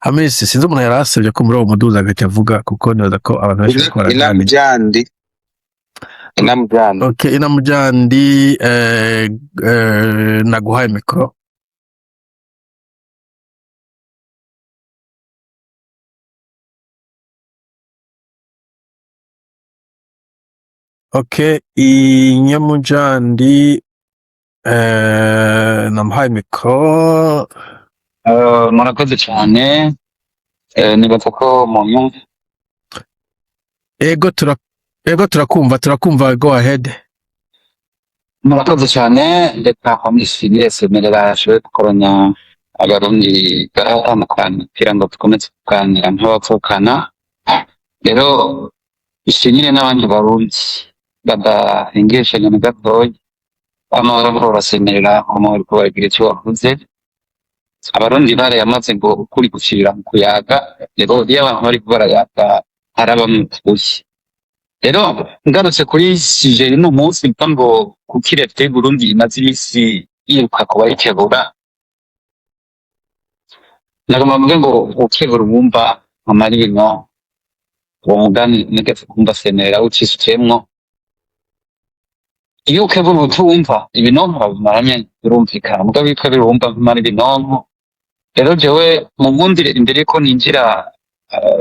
Hamisi sinzi umuntu yarasabye ko muri uwo muduza agaca avuga kuko nibaza ko abantu benshi bariko baraganira. Inamujandi. Okay, Inamujandi, naguhaye mikoro. Okay, Inamujandi, namuhaye mikoro. Murakoze cyane. Nibaza ko mu Ego turakumva, go ahead. murakoze cyane. Reka kwamishimire semerera ashoboye gukoranya abarundi baratandukanye kugira ngo dukomeze kuganira nk'abavukana. Rero ishimire n'abandi barundi badahengeshe nyuma gatoya amahoro ko basemerera amahoro ko bagira icyo bavuze. Abarundi barayamaze ngo ukuri gucira mu kuyaga. Rero iyo abantu bari barayaga harabamutse. Rero ngarutse kuri sije no munsi mva ngo kukire te Burundi imaze imisi yiruka ko bayikebura. Nagomba mvuge ngo ukebura wumva amarino uwo mugani nigeze kumva semerera ucisukemwo. Iyo ukebura utumva ibinonko babimaranye birumvikana mugabo bitwa birumva bimara ibinonko. Rero jewe mu ngundire imbere ko ninjira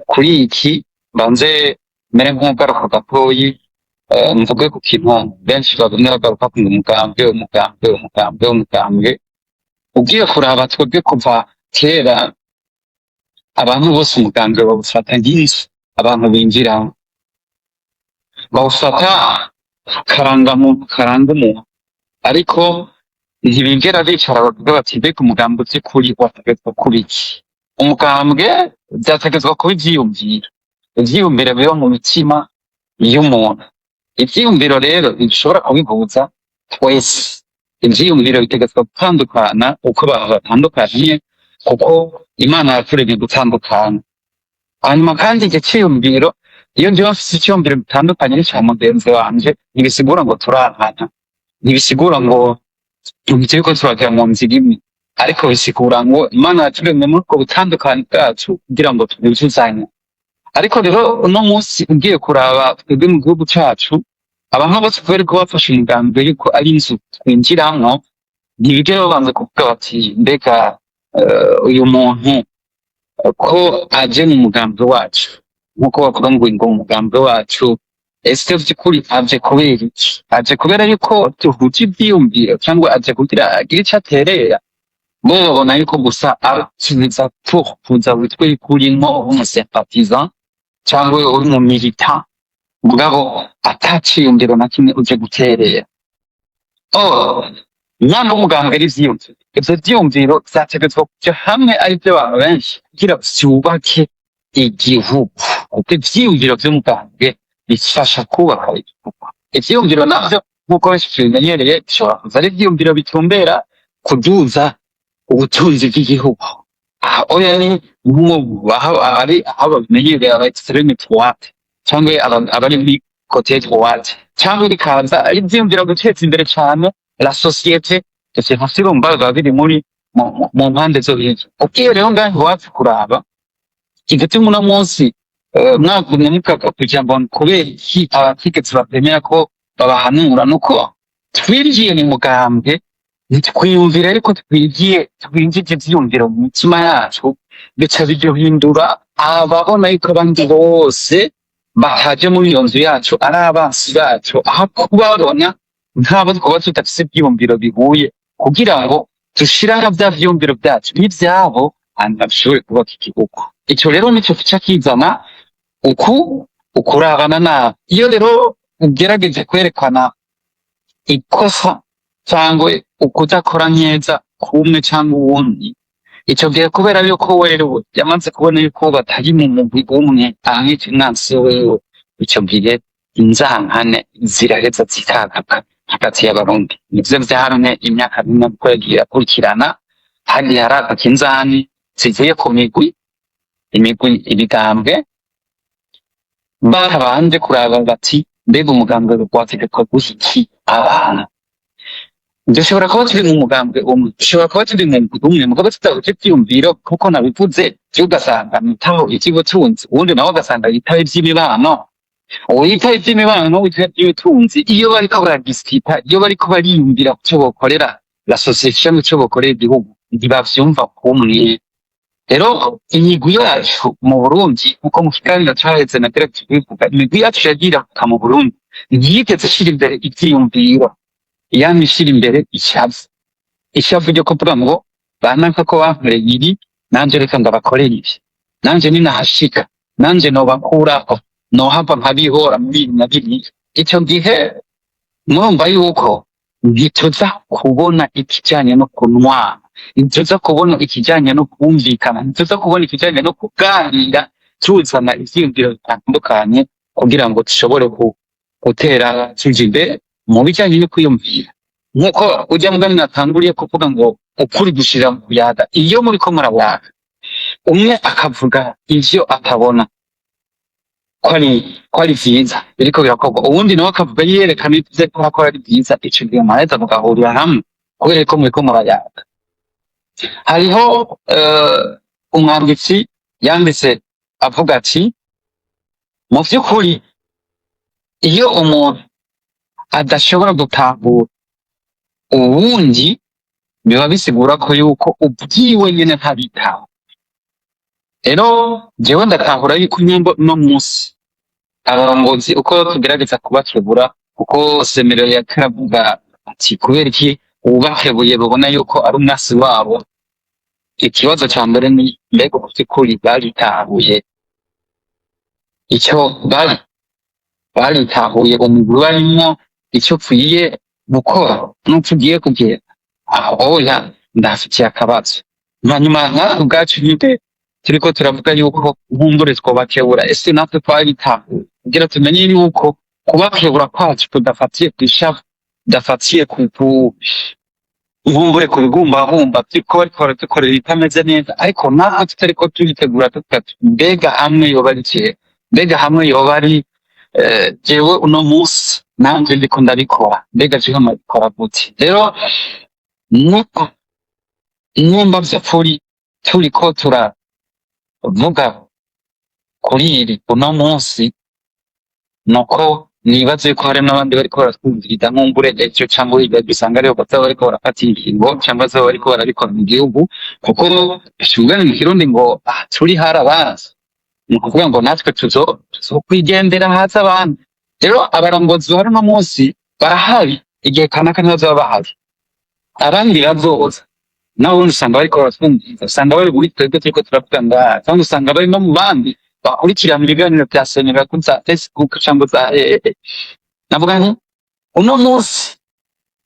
kuri iki banze mere nk'ugaruka gatoyi mvuge ku kintu benshi bagumye bagaruka ku umugambwe ugiye kuraba twebwe kuva kera abantu bose umugambwe bawufata nk'inzu abantu binjiramo bawufata karanga umuntu ariko ntibigera bicara bavuga bati mbega umugambi uzi kuri wategetswe kuba iki. Umugambwe byategetswe kuba ivyiyumviro biba mu mitima y'umuntu. Ivyiyumviro rero bishobora kubihuza twese. Ivyiyumviro bitegetswe gutandukana uko abantu batandukanye kuko Imana yaturemye gutandukana. Hanyuma kandi icyo cyiyumviro iyo ndiba mfise icyiyumviro bitandukanye n'icya mugenzi wanje ntibisigura ngo turahana, ntibisigura ngo turiko turagira mu nzira imwe, ariko bisigura ngo Imana yaturemye muri ubwo butandukane bwacu kugira ngo tubuzuzanye. Ariko rero uno munsi ugiye kuraba twebwe mu gihugu cacu abantu bose kubera ko bafashe umugambi yuko ari inzu twinjiramwo ntibigera babanza kuvuga bati mbega uyu muntu ko aje mu mugambi wacu nkuko bavuga ngo umugambi wacu ese vy'ukuri aje kubera iki? Aje kubera yuko duhuje ivyiyumviro cyangwa aje kugira agire ico aterera? Bo babona yuko gusa atumiza kuza witwe kurimo umusympathisant cyangwa uri mu militant mugabo ataciyumviro na kimwe uje guterera. Nyana umugambwe ari vyiyumviro, ivyo vyiyumviro vyategetswe kuja hamwe ari vyo abantu benshi kugira vyubake igihugu kuko ivyiyumviro vy'umugambwe bifasha kubaka igihugu. Ivyiyumviro navyo nk'uko benshi tubimenyereye bishobora kuza ari ivyiyumviro bitumbera kuduza ubutunzi bw'igihugu. Oya ni aho babimenyereye aba extreme droite cyangwa abari muri côté droite cyangwa bikaza ari ivyiyumviro guteza imbere cane la société ndetse ntasirumva biba biri muri mu mpande zo hirya. Ugiye rero ngaho iwacu kuraba igituma uno munsi mwagumye mukaga kugira ngo kubera iki abategetsi batemera ko babahanura nuko twinjiye mu mugambwe ntitwiyumvira ariko twinjije ivyiyumviro mu mitima yacu bica biryohindura ababona yuko abandi bose bataje muri iyo nzu yacu ari abansi bacu aho kubabona nk'abo twaba tudafise ivyiyumviro bihuye kugira ngo dushiraho vya vyiyumviro vyacu n'ivyabo hanyuma bishobore kubaka igihugu. Ico rero nico kica kizana ukurabana nabi. Iyo rero ugerageje kwerekana ikosa cyangwa ukudakora neza kumwe cyangwa uwundi, ico gihe kubera yuko wewe yamaze kubona yuko batari mu mugwi umwe ahita nansi wewe, ico gihe inzankane ziraheza zikagaka hagati y'abarundi. Nivyo vyaharane imyaka myinshi ko yagiye akurikirana kandi haraka inzani zivuye ku migwi imigambwe barabanje kuraba bati mbega umugambwe wategekwa guha iki abana. dushobora kuba turi mu mugambwe umwe, dushobora kuba turi mu mugwi umwe, mugabo tudahuje ivyiyumviro kuko nabivuze, je ugasanga nitaho ivy'ubutunzi, uwundi nawe ugasanga yitaho ivy'imibano, uwitaho ivy'imibano n'uwitaho ivy'ubutunzi, iyo bariko baradiskita, iyo bariko bariyumvira ku co bokorera la société canke ico bokorera igihugu, ntibavyumva kumwe. Rero imigwi yacu mu Burundi, nkuko mu kiganiro caheze nagerageje kubivuga, imigwi yacu yagiraga mu Burundi ntiyigeze ishira imbere ivyiyumviro, yama ishira imbere ishavu ryo kuvuga ngo bananka ko bankoreye ibi, nanje reka ndabakorera ibi, nanje ninahashika, nanje nobakuraho, nohava nkabihora muri ibi na biriya. Ico gihe mwumva yuko ntituza kubona ikijanye no kunwana, ntituza kubona ikijanye no kumvikana, ntituza kubona ikijanye no kuganira tuzana ivyiyumviro bitandukanye kugira ngo dushobore gutera tuja imbere mu bijanye no kwiyumvira. Nkuko urya mugani natanguriye kuvuga ngo ukuri gushira mu kuyaga, iyo muriko murayaga umwe akavuga ivyo atabona ko ari vyiza biriko birakorwa, uwundi nawe akavuga yerekana ivyo ko ari vyiza, ico gihe muraheza mugahurira hamwe kubera ko muriko murayaga. Hariho umwanditsi yanditse avuga ati mu vy'ukuri iyo umuntu adashobora gutahura uwundi biba bisigura ko yuko ubwiwe nyene ntabitaho. Rero jewe ndatahura yuko nyambo no musi abarongozi uko tugerageza kubakebura, kuko semerero ya karavuga ati kubera iki ubakebuye babona yuko ari umwasi wabo, ikibazo ca mbere ni mbega ku vy'ukuri baritahuye ico baritahuye umugwi barimwo, ico upfuye gukora n'uko ugiye kugenda. Oya, ndafitiye akabazo. Hanyuma natwe ubwacu nyine turiko turavuga yuko nkumbure twobakebura, ese natwe twaritahuye kugira tumenye yuko kubakebura kwacu tudafatiye kw'ishavu, tudafatiye nkumbure ku bigumbabumba ko bariko baradukorera ibitameze neza, ariko natwe tutariko tubitegura tuvuga tuti mbega hamwe yoba ari kera, mbega hamwe yoba ari jewe uno musi nanje ndiko ndabikora, mbega jewe nabikora gute? Rero numva vy'ukuri turiko turavuga kuri iri uno musi, nuko nibaze ko hari n'abandi bariko baratwumviriza nkumbure ejo cangwa hirya dusanga ariho bazaba bariko barafata ingingo cangwa bazaba bariko barabikora mu gihugu, kuko ishugane mu Kirundi ngo turi harabazi, ni ukuvuga ngo natwe tuzokwigendera haza abandi. Rero abarongozi bari uno musi barahari, igihe kanaka ntibazaba bahari, abandi bazoza nabo usanga bariko baratwumviriza, usanga bari muri twebwe turiko turavuga ngaha, cyangwa usanga bari no mu bandi bakurikirana ibiganiro vya senera kuri za Facebook cyangwa za navuga nti uno musi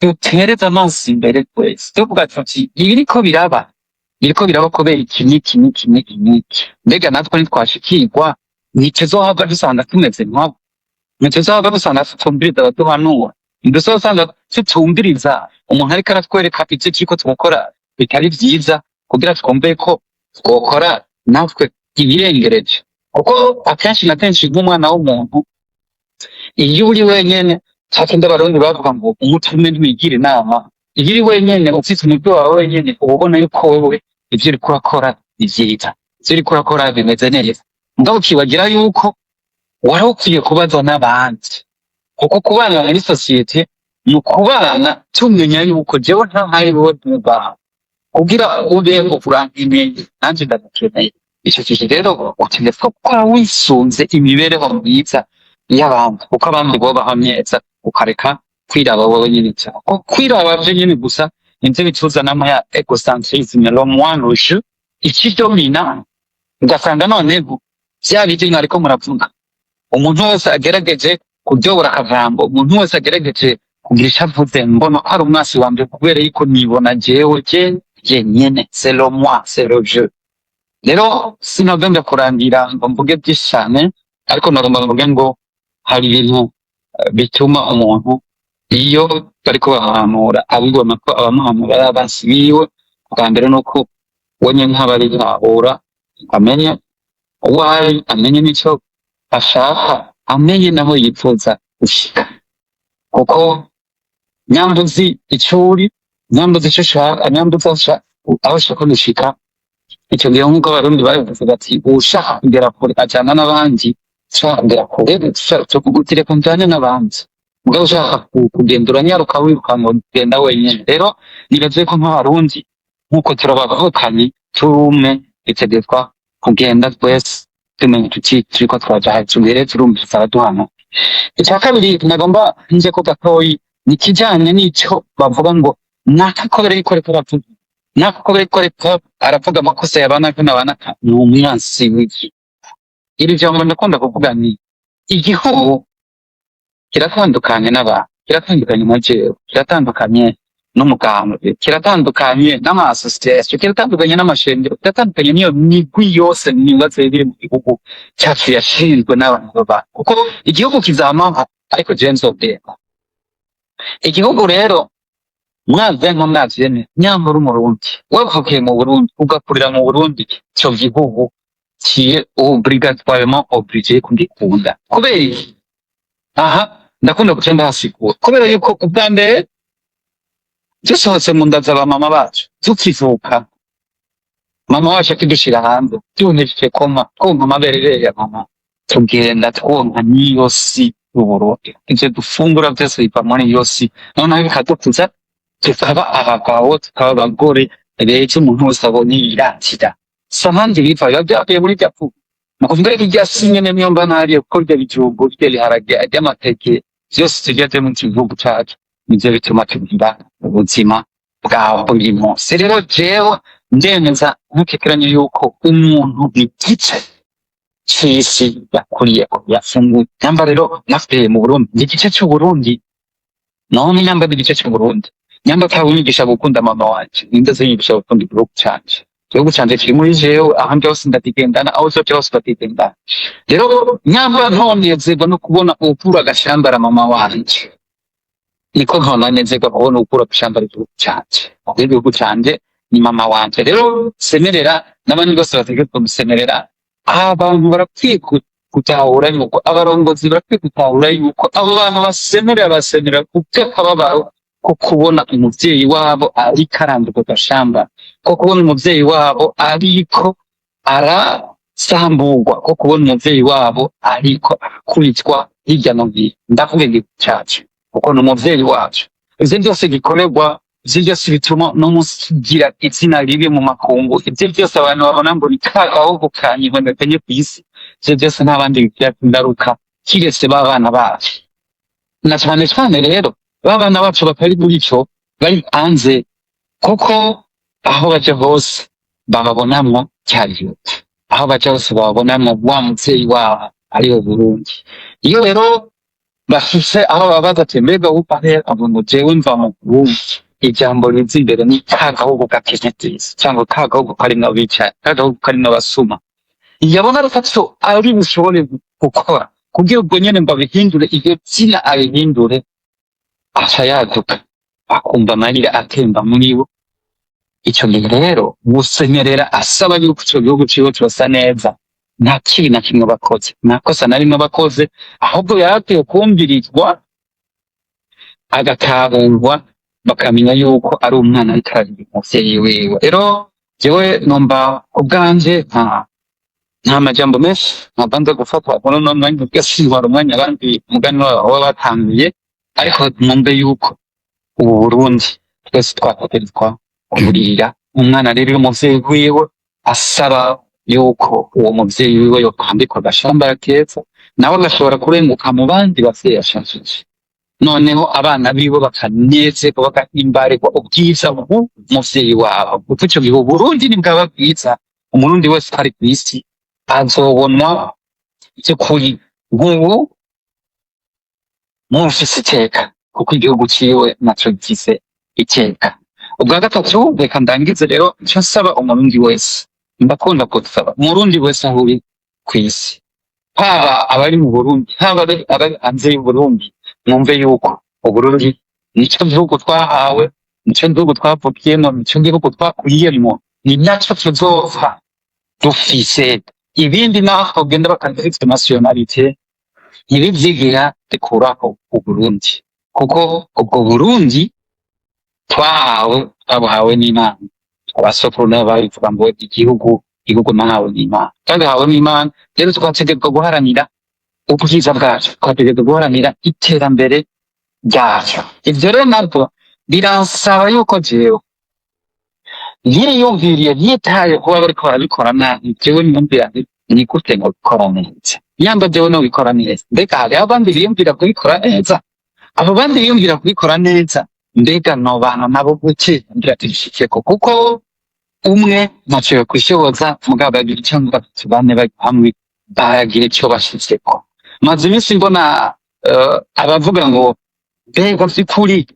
dutereze amaso imbere twese tuvuga tuti biriko biraba kubera iki n'iki n'iki n'iki n'iki, mbega natwe ntitwashikirwa, ntituzohava dusanga tumeze nkabo, ntituzohava dusanga tutumviriza abaduhanura, ntituzosanga tutumviriza umuntu ariko aratwereka ivyo turiko turakora bitari vyiza, kugira twumve ko twokora natwe ibirengereje. Kuko akenshi na kenshi nk'umwana w'umuntu iyo uri wenyene, cakindi abarundi bavuga ngo umutume ntiwigira inama, iyo uri wenyene ufise umutwe wawe wenyene uba ubona yuko wewe ivyo uriko urakora ni vyiza, ivyo uriko urakora bimeze neza, mugabo ukibagira yuko wari ukwiye kubaza n'abandi, kuko kubana muri sosiyete ni ukubana tumenya yuko jewe ntahari wowe ntubaho, kugira ubeho urankeneye nanje ndagukeneye. Ico gihe rero utegetswe gukora wisunze imibereho myiza y'abandi, kuko abandi bobaho neza, ukareka kwiraba wowe nyene cyane. Kuko kwiraba vyo nyene gusa nivyo bituzanamo ya egocentrisme, le moi le je, ikidomina ugasanga noneho vya bindi mwariko muravuga, umuntu wese agerageje kuryobora akajambo, umuntu wese agerageje kugira ico avuze, mbona ko ari umwasi wanje kubera yuko nibona jewe jenyene, c'est le moi, c'est le je. Rero sinagomba kurangira ngo mvuge byinshi cyane, ariko nagomba mvuge ngo hari ibintu bituma umuntu iyo bariko bamuhanura abibona ko abamuhanura ari abansi biwe. Bwa mbere nuko wenye nk'abarihahura amenye uwo ari, amenye n'ico ashaka, amenye naho yipfuza gushika, kuko nyambuzi ico uri nyambuza ico ushaka nyambuza aho ushaka gushika ico gihe nk'uko abarundi babivuze bati ushaka kugera kure ajana n'abandi ushaka kugera kure cyo kugutire kumjanye n'abandi mugabo ushaka kugenda uranyaruka wiruka ngo genda wenyene rero nibaze ko nk'abarundi nk'uko turabavukanye turume itegetswa kugenda twese tumenye tuti turiko twaja hejuru turumvise abaduhana icya kabiri nagomba nje ko gatoyi ni kijanye n'ico bavuga ngo nakakobere ikore aravuga nakakobere ikore aravuga amakosa y'abana n'abana ni umwansi w'iki iri jambo ndakunda kuvuga ni igihugu kiratandukanye n'abantu kiratandukanye mu jewe kiratandukanye n'umugambwe kiratandukanye n'amasosiyete kiratandukanye n'amashengero kiratandukanye n'iyo migwi yose nibaze biri mu gihugu cyacu yashinzwe n'abantu baba kuko igihugu kizamaho ariko jenzo bwema igihugu rero mwaze nkomwavyene nyamara umurundi wavukiye mu Burundi ugakurira mu Burundi cyo gihugu kiye obligatoirement obligé kugikunda kubera iki aha ndakunda gucenda hasigura kubera yuko ubwa mbere dusohotse mu nda z'aba mama bacu tukivuka mama wacu akidushira hanze tunifite koma twumva amaberere ya mama tugenda twonka niyo si uburundi ivyo dufungura vyose biva muri iyo si noneho bikadukuza tukaba abagabo tukaba abagore rero umuntu wese abonye yiratira samandi biva biba vyavuye muri rya pfuba nakuvuga ko irya si nyene niyo mba ntariye kuko rya bijumbu rya biharage ry'amateke vyose tugeze mu gihugu cacu nivyo bituma tugira ubuzima bwawe buri munsi rero jewe ndemeza ntukekeranye yuko umuntu igice c'isi yakuriyeko yafunguye nyamba rero nafuye mu Burundi ni igice c'Uburundi none nyamba igice c'Uburundi nyamba atawunyigisha gukunda mama wanje ninde azinyigisha gukunda igihugu canje igihugu canje kiri muri jewe ahandi hose ndatigendana aho zose hose ndatigendana rero nyamba ntonezerwa no kubona ukura agashambara mama wanje niko ntonezerwa kubona ukura agashambara igihugu canje igihugu canje ni mama wanje rero semerera n'abandi bose bategetswe gusemerera abantu barakwiye gutahura yuko abarongozi barakwiye gutahura yuko abo bantu basemerera kuko kababaro ko kubona umuvyeyi wabo ariko arandurwa gashamba ko kubona umuvyeyi wabo ariko arasamburwa ko kubona umuvyeyi wabo ariko arakuritswa hirya no hino ndavuga igihugu cacu kuko ni umuvyeyi wacu ivyo vyose gikorerwa ivyo byose bituma no munsi kigira izina ribi mu makungu ivyo byose abantu babona ngo nikagaho kanyibonekanye kw'isi ivyo byose ntabandi bigira ingaruka kiretse babana bacu na cyane cyane rero babana bacu batari muri ico bari hanze kuko aho baje hose bababonamwo cyarihuta aho baje hose bababonamwo wa muvyeyi wabo ariwo Burundi iyo rero bafise aho babaza ati mbega wupare abuntu jewe mva mu Burundi ijambo riza imbere ni kagahugu gakenyetezi cyangwa kagahugu karimwo abicaye kagahugu karimwo abasuma yabona rufatiso ari bushobore gukora kugira ubwo nyene mbabihindure iryo zina abihindure aca yaduka akumva amarira atemba muri bo ico gihe rero gusemerera asaba yuko ico gihugu ciwe cosa neza nta kibi na kimwe bakoze nta kosa na rimwe bakoze ahubwo yarakwiye kumvirizwa agatahurwa bakamenya yuko ari umwana ariko ari umuvyeyi wiwe rero jewe numva ubwanje nta majambo menshi nkabanza gufatwa muri uno mwanya ugasibara umwanya abandi umugani wabo batanguye ariko numve yuko ubu Burundi twese twategerezwa kuburira umwana rero umuvyeyi wiwe asaba yuko uwo muvyeyi wiwe yokwambikwa agashambara keza nawe agashobora kurenguka mu bandi bavyeyi yashashije noneho abana biwe bakanezerwa bakahimbarirwa ubwiza bw'umuvyeyi wabo kuko ico gihe Burundi ni bwaba bwiza umurundi wese ari kw'isi azobona by'ukuri nk'ubu mufise iteka kuko igihugu ciwe naco gifise iteka ubwa gatatu reka ndangize rero ico nsaba umurundi wese ndakunda gusaba umurundi wese aho uri kw'isi haba abari mu Burundi haba abari hanze y'Uburundi mwumve yuko Uburundi nico gihugu twahawe nico gihugu twavukiyemo nico gihugu twakuriyemo ni naco tuzova dufise ibindi naho ugenda bakandika nationalite ntibivyigira dukuraho Uburundi kuko ubwo Burundi twahawe n'Imana. Abasokuru nabo babivuga ngo igihugu nahawe n'Imana, kandi hawe n'Imana. Rero twategerezwa guharanira ubwiza bwacu, twategerezwa guharanira iterambere ryacu. Ivyo rero nabwo biransaba yuko jewe yiyumviriye yitaye kuba bariko barabikora nabi, jewe niyumvira nti ni gute nobikora neza. Yamba jewe nobikora neza, mbega hariho abandi biyumvira kubikora neza? Abo bandi biyumvira kubikora neza, mbega nobana nabo gute ngira tubishikeko? Kuko umwe ntaco yokwishoboza, mugabo bagira canke batatu bane bari hamwe bagira ico bashitseko. Maze iminsi mbona abavuga ngo mbega vy'ukuri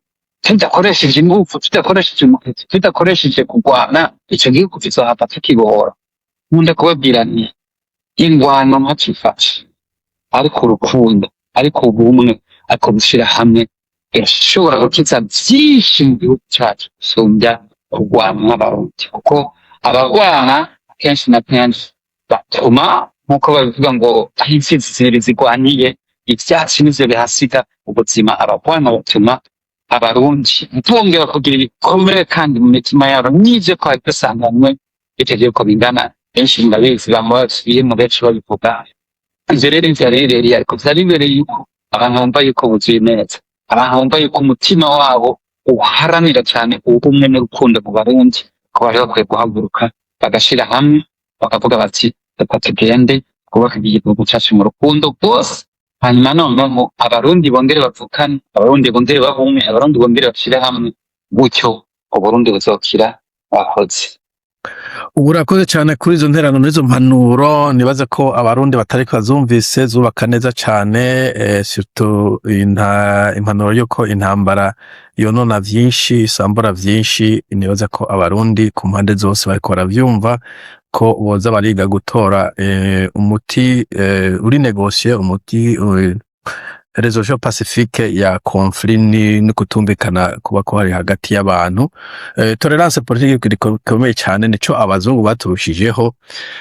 tudakoresheje ingufu, tudakoresheje umuheto, tudakoresheje kurwana, ico gihugu kizohava tukibohora. Nkunda kubabwira nti ingwano ntacifashe, ariko urukundo, ariko ubumwe, ariko gushira hamwe irashobora gukiza vyinshi mu gihugu cacu gusumbya kurwana n'abarundi. Kuko abagwana kenshi na kenshi batuma, nk'uko babivuga ngo aho impfizi zibiri zigwaniye ivyatsi nivyo bihasiga ubuzima. Abagwana batuma abarundi bongera kugira ibikomere kandi mu mitima yabo n'ivyo twari dusanganywe bitegereje ko bingana. Benshi ndabizi basubiye mu benshi babivuga. Ivyo rero vyarereye, ariko vyaribereye yuko abantu bumva yuko buzuye neza, abantu bumva yuko umutima wabo uharanira cane ubumwe n'urukundo mu Barundi, ko bari bakwiye guhaguruka bagashira hamwe bakavuga bati reka tugende twubake igihugu cacu mu rukundo rwose. Hanyuma noneho abarundi bongere bavukane, abarundi bongere babumwe, abarundi bongere bashire hamwe, gutyo Uburundi buzokira. Wakoze. Ubu urakoze cyane kuri izo nterano n'izo mpanuro. Nibaza ko abarundi batari bazumvise zubaka neza cyane, surtout impanuro yuko intambara yonona vyinshi, isambura vyinshi. Nibaza ko abarundi ku mpande zose bariko baravyumva ko boza bariga gutora umuti uri negocier, umuti resolution pacifique ya conflit ni kutumvikana kuba ko hari hagati y'abantu. Tolerance politique ikomeye cyane, nico abazungu baturushijeho.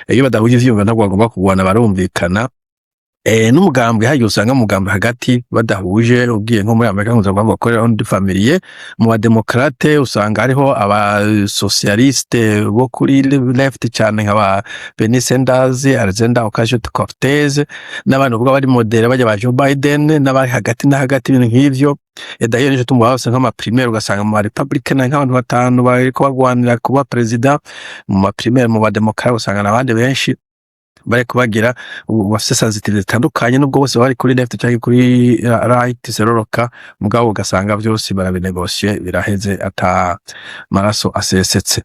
Iyo badahuje ivyumva ntabwo bagomba kugwana, barumvikana. N'umugambwe hagiye usanga umugambwe hagati badahuje. Ugiye nko muri Amerika nkuza kuvuga ko on familier, mu bademokrate usanga hariho aba socialiste bo kuri left cyane nk'aba Bernie Sanders, Alexander Ocasio-Cortez, n'abantu ubwo bari modere bajya ba Joe Biden, n'abari hagati na hagati ibintu nk'ivyo. D'ailleurs nico tumwa hose nk'ama primaire ugasanga mu Republican nk'abantu batanu bariko bagwanira kuba president, mu ma primaire mu bademokrate usanga n'abandi benshi bari kubagira bafise sensitivité zitandukanye, nubwo bose bari kuri left cyangwa kuri right seroroka, mugabo ugasanga byose barabinegocier biraheze ata maraso asesetse.